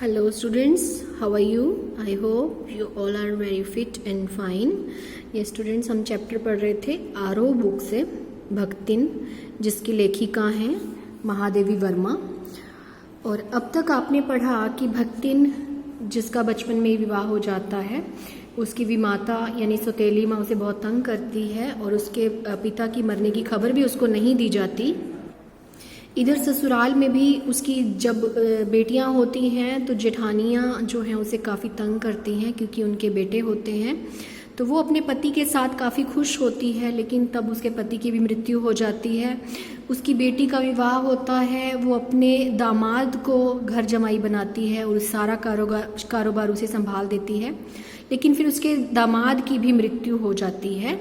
Hello students, how are you? I hope you all are very fit and fine. ये students हम chapter पढ़ रहे थे आरोह बुक से भक्तिन, जिसकी लेखिका हैं महादेवी वर्मा। और अब तक आपने पढ़ा कि भक्तिन जिसका बचपन में विवाह हो जाता है, उसकी विमाता यानी सौतेली माँ उसे बहुत तंग करती है और उसके पिता की मरने की खबर भी उसको नहीं दी जाती। इधर ससुराल में भी उसकी जब बेटियां होती हैं तो जेठानियां जो हैं उसे काफ़ी तंग करती हैं क्योंकि उनके बेटे होते हैं। तो वो अपने पति के साथ काफ़ी खुश होती है, लेकिन तब उसके पति की भी मृत्यु हो जाती है। उसकी बेटी का विवाह होता है, वो अपने दामाद को घर जमाई बनाती है और सारा कारोबार उसे संभाल देती है, लेकिन फिर उसके दामाद की भी मृत्यु हो जाती है।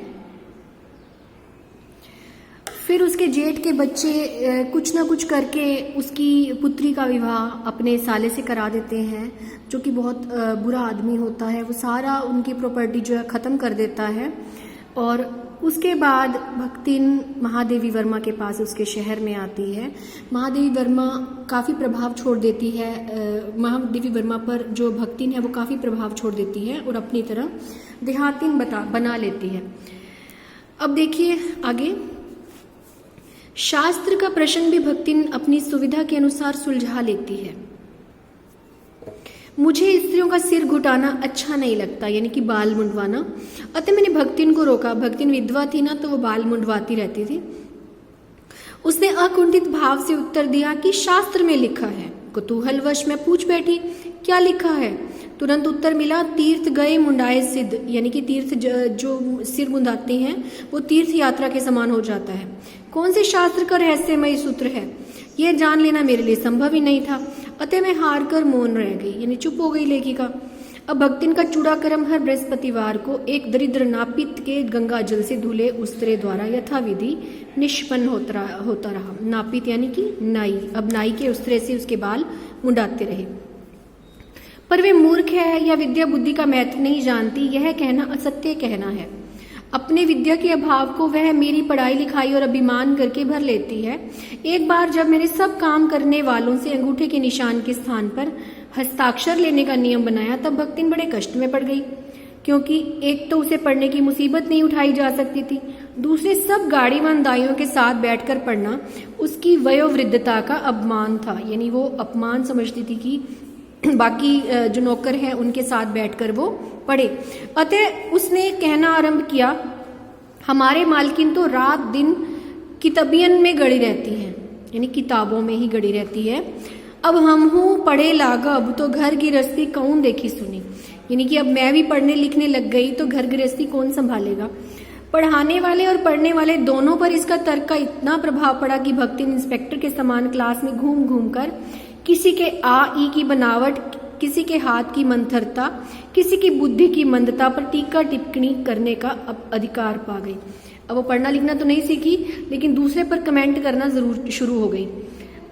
फिर उसके जेठ के बच्चे कुछ ना कुछ करके उसकी पुत्री का विवाह अपने साले से करा देते हैं, जो कि बहुत बुरा आदमी होता है। वो सारा उनकी प्रॉपर्टी जो है ख़त्म कर देता है। और उसके बाद भक्तिन महादेवी वर्मा के पास उसके शहर में आती है। महादेवी वर्मा काफ़ी प्रभाव छोड़ देती है, महादेवी वर्मा पर जो भक्तिन है वो काफ़ी प्रभाव छोड़ देती है और अपनी तरह देहातिन बना लेती है। अब देखिए आगे, शास्त्र का प्रश्न भी भक्तिन अपनी सुविधा के अनुसार सुलझा लेती है। मुझे स्त्रियों का सिर घुटाना अच्छा नहीं लगता, यानी कि बाल मुंडवाना। अतः मैंने भक्तिन को रोका। भक्तिन विधवा थी ना, तो वो बाल मुंडवाती रहती थी। उसने अकुंठित भाव से उत्तर दिया कि शास्त्र में लिखा है। कुतूहलवश मैं पूछ बैठी, क्या लिखा है? तुरंत उत्तर मिला, तीर्थ गए मुंडाए सिद्ध, यानी कि तीर्थ जो सिर मुंडाते हैं वो तीर्थ यात्रा के समान हो जाता है। कौन से शास्त्र का रहस्यमय सूत्र है, यह जान लेना मेरे लिए संभव ही नहीं था। अतः मैं हार कर मौन रह गई, यानी चुप हो गई लेखिका। अब भक्तिन का चूड़ाकर्म हर बृहस्पतिवार को एक दरिद्र नापित के गंगा जल से धुले उस्त्रे द्वारा यथाविधि निष्पन्न होता रहा। नापित यानी कि नाई। अब नाई के उस्त्रे से उसके बाल मुंडाते रहे। पर वे मूर्ख है या विद्या बुद्धि का महत्व नहीं जानती, यह कहना असत्य कहना है। अपने विद्या के अभाव को वह मेरी पढ़ाई लिखाई और अभिमान करके भर लेती है। एक बार जब मैंने सब काम करने वालों से अंगूठे के निशान के स्थान पर हस्ताक्षर लेने का नियम बनाया, तब भक्तिन बड़े कष्ट में पड़ गई, क्योंकि एक तो उसे पढ़ने की मुसीबत नहीं उठाई जा सकती थी, दूसरे सब गाड़ीवान दाइयों के साथ बैठकर पढ़ना उसकी वयोवृद्धता का अपमान था। यानी वो अपमान समझती थी कि बाकी जो नौकर हैं उनके साथ बैठकर वो पढ़े। अतः उसने कहना आरंभ किया, हमारे मालकिन तो रात दिन किताबियन में गड़ी रहती हैं, यानी किताबों में ही गड़ी रहती है। अब हम हूँ पढ़े लागब तो घर गृहस्थी कौन देखी सुनी, यानी कि अब मैं भी पढ़ने लिखने लग गई तो घर गृहस्थी कौन संभालेगा। पढ़ाने वाले और पढ़ने वाले दोनों पर इसका तर्क का इतना प्रभाव पड़ा कि भक्तिन इंस्पेक्टर के समान क्लास में घूम घूम कर किसी के आ ई की बनावट, किसी के हाथ की मंथरता, किसी की बुद्धि की मंदता पर टीका टिप्पणी करने का अधिकार पा गई। अब वो पढ़ना लिखना तो नहीं सीखी, लेकिन दूसरे पर कमेंट करना जरूर शुरू हो गई।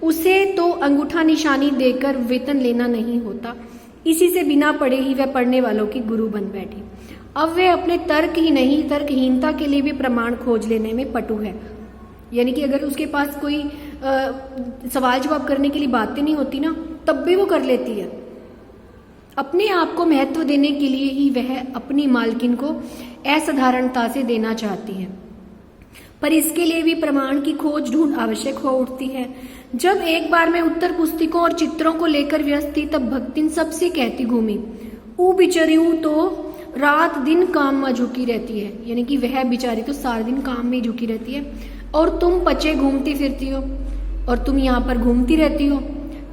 उसे तो अंगूठा निशानी देकर वेतन लेना नहीं होता, इसी से बिना पढ़े ही वह पढ़ने वालों की गुरु बन बैठी। अब वह अपने तर्क ही नहीं, तर्कहीनता के लिए भी प्रमाण खोज लेने में पटु है। यानी कि अगर उसके पास कोई सवाल जवाब करने के लिए बातें नहीं होती ना, तब भी वो कर लेती है। अपने आप को महत्व देने के लिए ही वह अपनी मालकिन को असाधारणता से देना चाहती है, पर इसके लिए भी प्रमाण की खोज ढूंढ आवश्यक हो उठती है। जब एक बार मैं उत्तर पुस्तिकों और चित्रों को लेकर व्यस्त थी, तब भक्तिन सबसे कहती घूमी, ऊ बिचरी तो रात दिन काम में झुकी रहती है, यानी कि वह बिचारी तो सारा दिन काम में झुकी रहती है, और तुम पचे घूमती फिरती हो और तुम यहाँ पर घूमती रहती हो।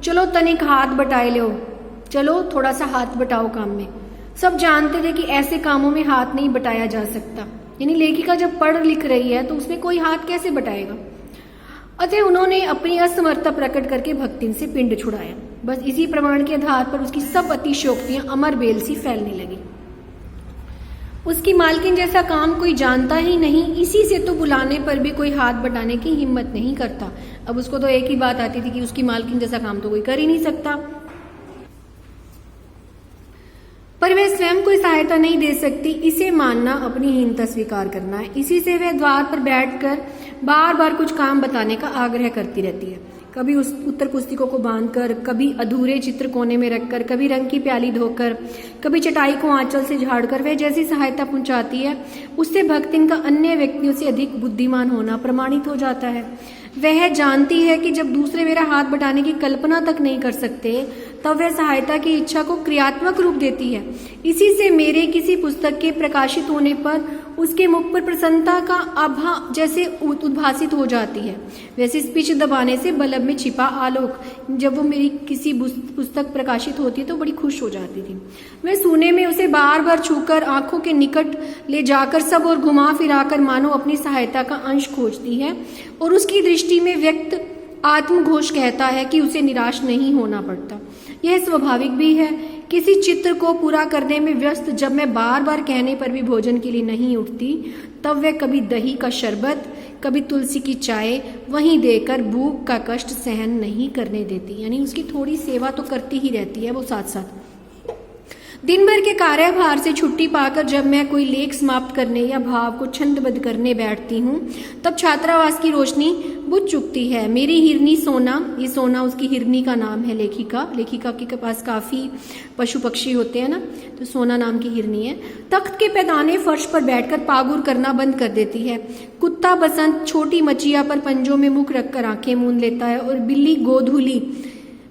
चलो तनिक हाथ बटाए लो, चलो थोड़ा सा हाथ बटाओ काम में। सब जानते थे कि ऐसे कामों में हाथ नहीं बटाया जा सकता, यानी लेखिका जब पढ़ लिख रही है तो उसमें कोई हाथ कैसे बटाएगा। अतः उन्होंने अपनी असमर्थता प्रकट करके भक्तिन से पिंड छुड़ाया। बस इसी प्रमाण के आधार पर उसकी सब अतिशयोक्तियां अमर बेल सी फैलने लगी। उसकी मालकिन जैसा काम कोई जानता ही नहीं, इसी से तो बुलाने पर भी कोई हाथ बटाने की हिम्मत नहीं करता। अब उसको तो एक ही बात आती थी कि उसकी मालकिन जैसा काम तो कोई कर ही नहीं सकता, पर वह स्वयं कोई सहायता नहीं दे सकती, इसे मानना अपनी हीनता स्वीकार करना है। इसी से वह द्वार पर बैठकर बार बार कुछ काम बताने का आग्रह करती रहती है। कभी उस उत्तर पुस्तिकों को बांधकर, कभी अधूरे चित्र कोने में रखकर, कभी रंग की प्याली धोकर, कभी चटाई को आंचल से झाड़कर वह जैसी सहायता पहुंचाती है, उससे भक्तिन का अन्य व्यक्तियों से अधिक बुद्धिमान होना प्रमाणित हो जाता है। वह जानती है कि जब दूसरे मेरा हाथ बटाने की कल्पना तक नहीं कर सकते, तब वह सहायता की इच्छा को क्रियात्मक रूप देती है। इसी से मेरे किसी पुस्तक के प्रकाशित होने पर उसके मुख पर प्रसन्नता का आभा जैसे उद्भासित हो जाती है, वैसे स्पीच दबाने से बल्ब में छिपा आलोक। जब वो मेरी किसी पुस्तक प्रकाशित होती है तो बड़ी खुश हो जाती थी। मैं सोने में उसे बार बार छूकर, आंखों के निकट ले जाकर सब और घुमा फिराकर मानो अपनी सहायता का अंश खोजती है, और उसकी दृष्टि में व्यक्त आत्मघोष कहता है कि उसे निराश नहीं होना पड़ता। यह स्वाभाविक भी है। किसी चित्र को पूरा करने में व्यस्त जब मैं बार बार कहने पर भी भोजन के लिए नहीं उठती, तब वह कभी दही का शरबत, कभी तुलसी की चाय वहीं देकर भूख का कष्ट सहन नहीं करने देती। यानी उसकी थोड़ी सेवा तो करती ही रहती है वो साथ साथ। दिन भर के कार्यभार से छुट्टी पाकर जब मैं कोई लेख समाप्त करने या भाव को छंदबद्ध करने बैठती हूँ, तब छात्रावास की रोशनी बुझ चुकती है। मेरी हिरनी सोना, ये सोना उसकी हिरनी का नाम है, लेखिका के पास काफी पशु पक्षी होते हैं ना, तो सोना नाम की हिरनी है। तख्त के पैदाने फर्श पर बैठकर पागुर करना बंद कर देती है। कुत्ता बसंत छोटी मचिया पर पंजों में मुख रखकर आंखें मूंद लेता है, और बिल्ली गोधूली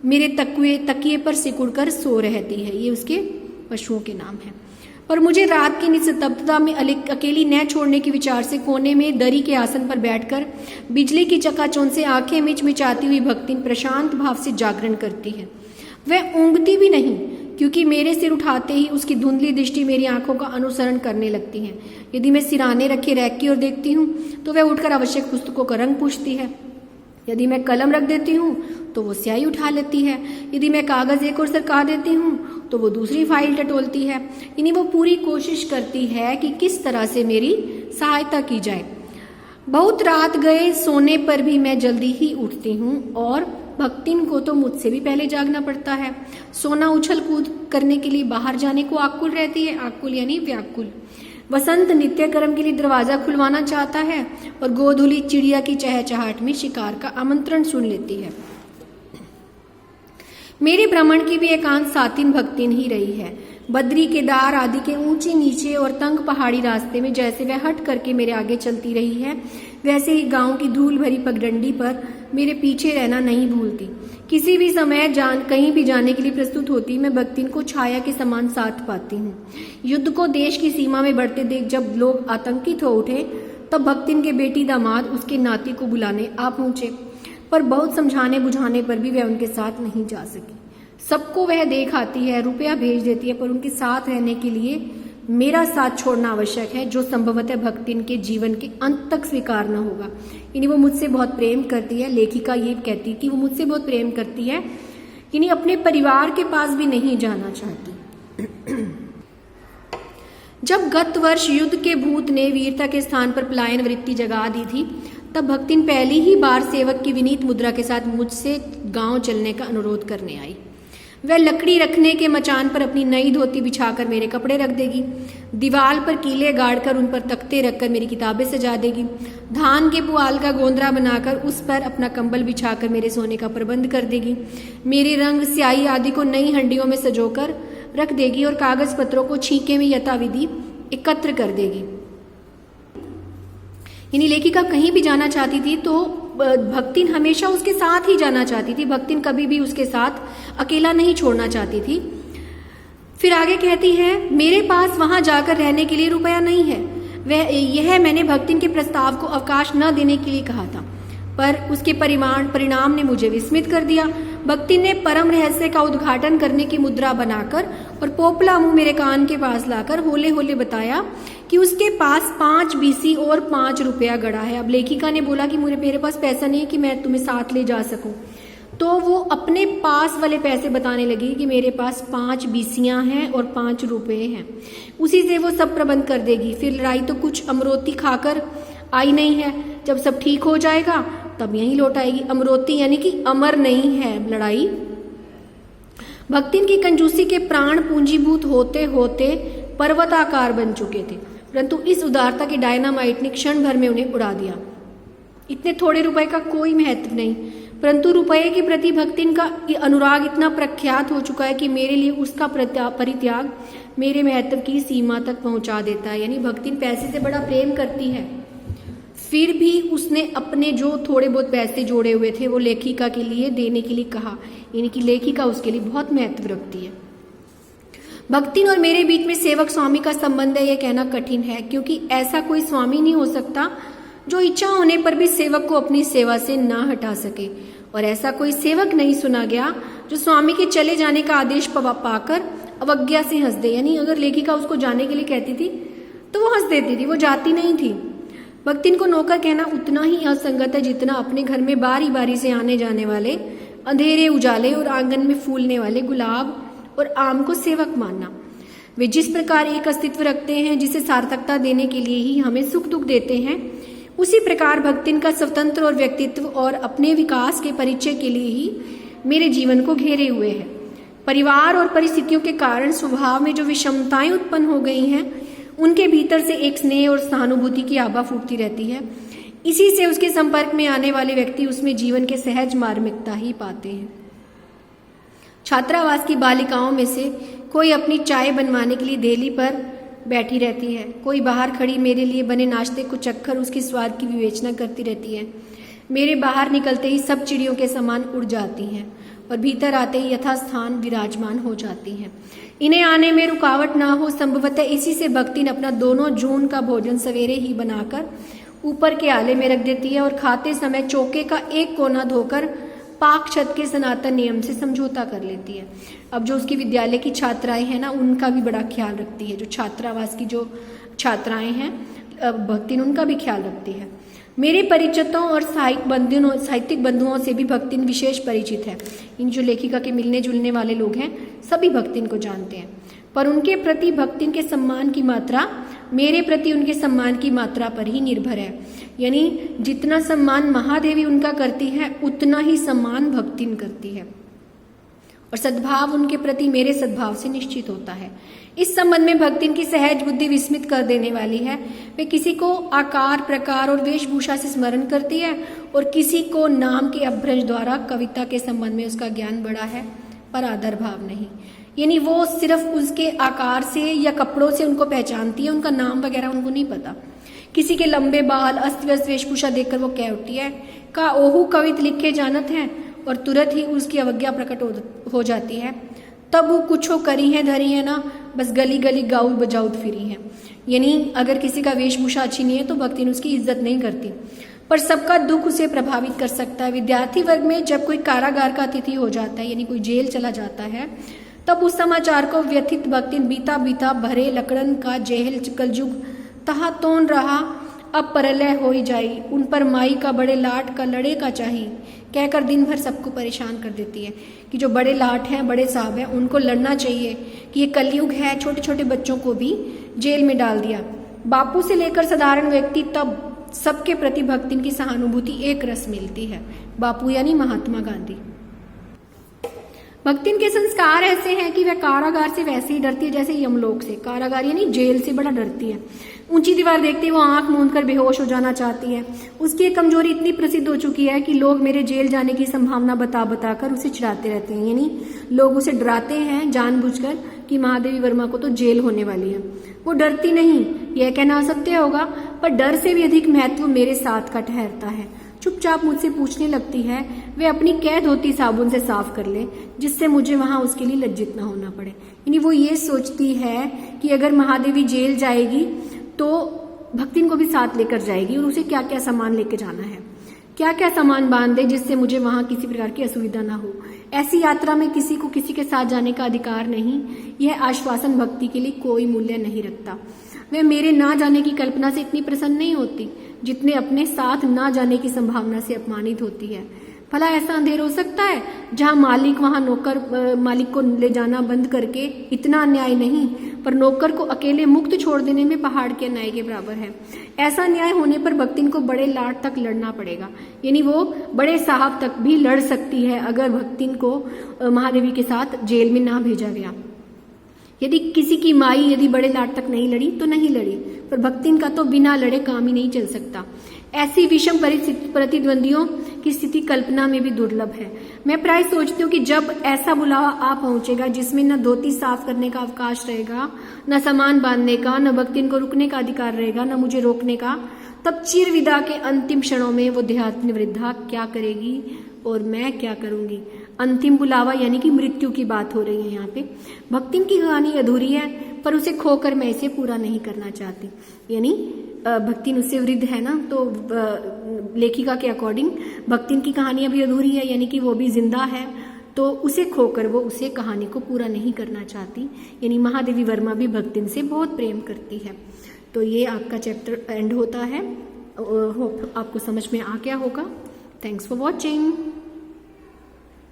मेरे तकिए पर सिकुड़कर सो रहती है। ये उसके पशुओं के नाम हैं। और मुझे रात की निस्तब्धता में अकेली न छोड़ने के विचार से कोने में दरी के आसन पर बैठकर बिजली की चकाचौंध से आंखें मिचमिचाती हुई भक्तिन प्रशांत भाव से जागरण करती है। वह ऊँघती भी नहीं, क्योंकि मेरे सिर उठाते ही उसकी धुंधली दृष्टि मेरी आंखों का अनुसरण करने लगती है। यदि मैं सिराने रखे रैक की ओर देखती हूँ तो वह उठकर आवश्यक पुस्तकों का रंग पूछती है। यदि मैं कलम रख देती हूँ तो वो स्याही उठा लेती है। यदि मैं कागज एक ओर सरका देती हूँ तो वो दूसरी फाइल टटोलती है। यानी वो पूरी कोशिश करती है कि किस तरह से मेरी सहायता की जाए। बहुत रात गए सोने पर भी मैं जल्दी ही उठती हूँ, और भक्तिन को तो मुझसे भी पहले जागना पड़ता है। सोना उछल कूद करने के लिए बाहर जाने को आकुल रहती है। आकुल यानी व्याकुल। वसंत नित्यकर्म के लिए दरवाजा खुलवाना चाहता है, और गोधूली चिड़िया की चहचहाहट में शिकार का आमंत्रण सुन लेती है। मेरे भ्रमण की भी एकांत सातिन भक्तिन ही रही है। बद्री, केदार आदि के ऊंचे नीचे और तंग पहाड़ी रास्ते में जैसे वह हट करके मेरे आगे चलती रही है, वैसे ही गांव की धूल भरी पगडंडी पर मेरे पीछे रहना नहीं भूलती। किसी भी समय कहीं भी जाने के लिए प्रस्तुत होती, मैं भक्तिन को छाया के समान साथ पाती हूँ। युद्ध को देश की सीमा में बढ़ते देख जब लोग आतंकित हो उठे, तब भक्तिन के बेटी दामाद उसके नाती को बुलाने आ पहुंचे, पर बहुत समझाने बुझाने पर भी वह उनके साथ नहीं जा सकी। सबको वह देख आती है, रुपया भेज देती है, पर उनके साथ रहने के लिए मेरा साथ छोड़ना आवश्यक है, जो संभवतः भक्तिन के जीवन के अंत तक स्वीकार न होगा। यानी वो मुझसे बहुत प्रेम करती है। लेखिका ये कहती कि वो मुझसे बहुत प्रेम करती है, यानी अपने परिवार के पास भी नहीं जाना चाहती। जब गत वर्ष युद्ध के भूत ने वीरता के स्थान पर पलायन वृत्ति जगा दी थी, तब भक्तिन पहली ही बार सेवक की विनीत मुद्रा के साथ मुझसे गांव चलने का अनुरोध करने आई। वह लकड़ी रखने के मचान पर अपनी नई धोती बिछाकर मेरे कपड़े रख देगी, दीवार पर कीले गाड़कर उन पर तख्ते रखकर मेरी किताबें सजा देगी, धान के पुआल का गोंदरा बनाकर उस पर अपना कंबल बिछाकर मेरे सोने का प्रबंध कर देगी, मेरे रंग स्याही आदि को नई हंडियों में सजोकर रख देगी, और कागज पत्रों को छींके में यथाविधि एकत्र कर देगी। यानी लेखिका कहीं भी जाना चाहती थी तो भक्तिन हमेशा उसके साथ ही जाना चाहती थी। भक्तिन कभी भी उसके साथ अकेला नहीं छोड़ना चाहती थी। फिर आगे कहती है, मेरे पास वहां जाकर रहने के लिए रुपया नहीं है। यह मैंने भक्तिन के प्रस्ताव को अवकाश न देने के लिए कहा था, पर उसके परिणाम ने मुझे विस्मित कर दिया। भक्तिन ने परम रहस्य का उद्घाटन करने की मुद्रा बनाकर और पोपला मुंह मेरे कान के पास लाकर होले होले बताया कि उसके पास 5 बीसी और 5 रुपया गड़ा है। अब लेखिका ने बोला कि मेरे पास पैसा नहीं है कि मैं तुम्हें साथ ले जा सकूं, तो वो अपने पास वाले पैसे बताने लगी कि मेरे पास 5 बीसियां हैं और 5 रुपए हैं, उसी से वो सब प्रबंध कर देगी। फिर लड़ाई तो कुछ अमरोती खाकर आई नहीं है, जब सब ठीक हो जाएगा तब यहीं लौट आएगी। अमरोती यानी कि अमर नहीं है लड़ाई। भक्तिन की कंजूसी के प्राण पूंजीभूत होते होते पर्वताकार बन चुके थे, परंतु इस उदारता की डायनामाइट ने क्षण भर में उन्हें उड़ा दिया। इतने थोड़े रुपए का कोई महत्व नहीं। परंतु रुपये के प्रति भक्तिन का अनुराग इतना प्रख्यात हो चुका है कि मेरे लिए उसका परित्याग मेरे महत्व की सीमा तक पहुंचा देता है। यानी भक्तिन पैसे से बड़ा प्रेम करती है, फिर भी उसने अपने जो थोड़े बहुत पैसे जोड़े हुए थे वो लेखिका के लिए देने के लिए कहा, यानी कि लेखिका उसके लिए बहुत महत्व रखती है। भक्तिन और मेरे बीच में सेवक स्वामी का संबंध है, यह कहना कठिन है, क्योंकि ऐसा कोई स्वामी नहीं हो सकता जो इच्छा होने पर भी सेवक को अपनी सेवा से ना हटा सके, और ऐसा कोई सेवक नहीं सुना गया जो स्वामी के चले जाने का आदेश पाकर अवज्ञा से हंस दे। यानी अगर लेखिका उसको जाने के लिए कहती थी तो वो हंस देती थी, वो जाती नहीं थी। भक्तिन को नौकर कहना उतना ही असंगत है जितना अपने घर में बारी बारी से आने जाने वाले अंधेरे उजाले और आंगन में फूलने वाले गुलाब और आम को सेवक मानना। वे जिस प्रकार एक अस्तित्व रखते हैं जिसे सार्थकता देने के लिए ही हमें सुख दुख देते हैं, उसी प्रकार भक्तिन का स्वतंत्र और व्यक्तित्व और अपने विकास के परिचय के लिए ही मेरे जीवन को घेरे हुए है। परिवार और परिस्थितियों के कारण स्वभाव में जो विषमताएं उत्पन्न हो गई हैं, उनके भीतर से एक स्नेह और सहानुभूति की आभा फूटती रहती है। इसी से उसके संपर्क में आने वाले व्यक्ति उसमें जीवन के सहज मार्मिकता ही पाते हैं। छात्रावास की बालिकाओं में से कोई अपनी चाय बनवाने के लिए देली पर बैठी रहती है, कोई बाहर खड़ी मेरे लिए बने नाश्ते को चखकर उसके स्वाद की विवेचना करती रहती है। मेरे बाहर निकलते ही सब चिड़ियों के समान उड़ जाती हैं और भीतर आते ही यथास्थान विराजमान हो जाती हैं। इन्हें आने में रुकावट ना हो, संभवतः इसी से भक्तिन अपना दोनों जून का भोजन सवेरे ही बनाकर ऊपर के आले में रख देती है और खाते समय चौके का एक कोना धोकर पाक छत के सनातन नियम से समझौता कर लेती है। अब जो उसकी विद्यालय की छात्राएं हैं ना, उनका भी बड़ा ख्याल रखती है। जो छात्रावास की जो छात्राएं हैं, भक्तिन उनका भी ख्याल रखती है। मेरे परिचितों और साहित्यिक बंधुओं से भी भक्तिन विशेष परिचित है। इन जो लेखिका के मिलने जुलने वाले लोग हैं, सभी भक्तिन को जानते हैं, पर उनके प्रति भक्तिन के सम्मान की मात्रा मेरे प्रति उनके सम्मान की मात्रा पर ही निर्भर है। यानी जितना सम्मान महादेवी उनका करती है, उतना ही सम्मान भक्तिन करती है, और सद्भाव उनके प्रति मेरे सद्भाव से निश्चित होता है। इस संबंध में भक्तिन की सहज बुद्धि विस्मित कर देने वाली है। वे किसी को आकार प्रकार और वेशभूषा से स्मरण करती है और किसी को नाम के अभ्रंश द्वारा कविता के संबंध में उसका ज्ञान बड़ा है, पर आदर भाव नहीं। यानी वो सिर्फ उसके आकार से या कपड़ों से उनको पहचानती है, उनका नाम वगैरह उनको नहीं पता। किसी के लंबे बाल अस्त व्यस्त वेशभूषा देखकर वो कह उठती है का ओहू कवित लिखे जानत है, और तुरंत ही उसकी अवज्ञा प्रकट हो जाती है। तब वो कुछो करी है धरी है ना, बस गली गली गाउत बजाउत फिरी है। यानी अगर किसी का वेशभूषा अच्छी नहीं है तो भक्तिन उसकी इज्जत नहीं करती, पर सबका दुख उसे प्रभावित कर सकता है। विद्यार्थी वर्ग में जब कोई कारागार का अतिथि हो जाता है, यानी कोई जेल चला जाता है, तब उस समाचार को व्यथित भक्तिन बीता बीता भरे लकड़न का जेहल कलजुग तहा तोन रहा, अब परलय हो ही जाई, उन पर माई का बड़े लाट का लड़े का चाहिए, कहकर दिन भर सबको परेशान कर देती है कि जो बड़े लाट हैं, बड़े साहब हैं, उनको लड़ना चाहिए कि ये कलयुग है। छोटे छोटे बच्चों को भी जेल में डाल दिया। बापू से लेकर साधारण व्यक्ति तब सबके प्रति भक्तिन की सहानुभूति एक रस मिलती है। बापू यानी महात्मा गांधी। भक्तिन के संस्कार ऐसे हैं कि वह कारागार से वैसे ही डरती है जैसे यमलोक से। कारागार यानी जेल से बड़ा डरती है। ऊंची दीवार देखते वो आंख मूंद कर बेहोश हो जाना चाहती है। उसकी एक कमजोरी इतनी प्रसिद्ध हो चुकी है कि लोग मेरे जेल जाने की संभावना बता बताकर उसे चिढ़ाते रहते हैं। यानी लोग उसे डराते हैं जानबूझकर कि महादेवी वर्मा को तो जेल होने वाली है। वो डरती नहीं, यह कहना असत्य होगा, पर डर से भी अधिक महत्व मेरे साथ का ठहरता है। चुपचाप मुझसे पूछने लगती है वे अपनी कैद होती साबुन से साफ कर ले, जिससे मुझे वहां उसके लिए लज्जित ना होना पड़े। यानी वो ये सोचती है कि अगर महादेवी जेल जाएगी तो भक्तिन को भी साथ लेकर जाएगी, और उसे क्या क्या सामान लेके जाना है, क्या क्या सामान बांध दे जिससे मुझे वहां किसी प्रकार की असुविधा ना हो। ऐसी यात्रा में किसी को किसी के साथ जाने का अधिकार नहीं। यह आश्वासन भक्ति के लिए कोई मूल्य नहीं रखता। वे मेरे ना जाने की कल्पना से इतनी प्रसन्न नहीं होती जितने अपने साथ ना जाने की संभावना से अपमानित होती है। भला ऐसा अंधेर हो सकता है जहां मालिक वहां नौकर मालिक को ले जाना बंद करके इतना अन्याय नहीं, पर नौकर को अकेले मुक्त छोड़ देने में पहाड़ के अन्याय के बराबर है। ऐसा अन्याय होने पर भक्तिन को बड़े लाट तक लड़ना पड़ेगा। यानी वो बड़े साहब तक भी लड़ सकती है अगर भक्तिन को महादेवी के साथ जेल में ना भेजा गया। यदि किसी की माई यदि बड़े लाट तक नहीं लड़ी तो नहीं लड़ी, पर भक्तिन का तो बिना लड़े काम ही नहीं चल सकता। ऐसी विषम प्रतिद्वंदियों की स्थिति कल्पना में भी दुर्लभ है। मैं प्राय सोचती हूँ कि जब ऐसा बुलावा आ पहुंचेगा जिसमें न धोती साफ करने का अवकाश रहेगा, न सामान बांधने का, न भक्तिन को रुकने का अधिकार रहेगा, न मुझे रोकने का, तब चिर विदा के अंतिम क्षणों में वो देहात्म वृद्धा क्या करेगी और मैं क्या करूंगी। अंतिम बुलावा यानी कि मृत्यु की बात हो रही है यहाँ पे। भक्तिन की कहानी अधूरी है, पर उसे खोकर मैं इसे पूरा नहीं करना चाहती। यानी भक्तिन उससे वृद्ध है ना, तो लेखिका के अकॉर्डिंग भक्तिन की कहानी अभी अधूरी है, यानी कि वो भी जिंदा है, तो उसे खोकर वो उसे कहानी को पूरा नहीं करना चाहती। यानी महादेवी वर्मा भी भक्तिन से बहुत प्रेम करती है। तो ये आपका चैप्टर एंड होता है। होप आपको समझ में आ गया होगा। Thanks for watching.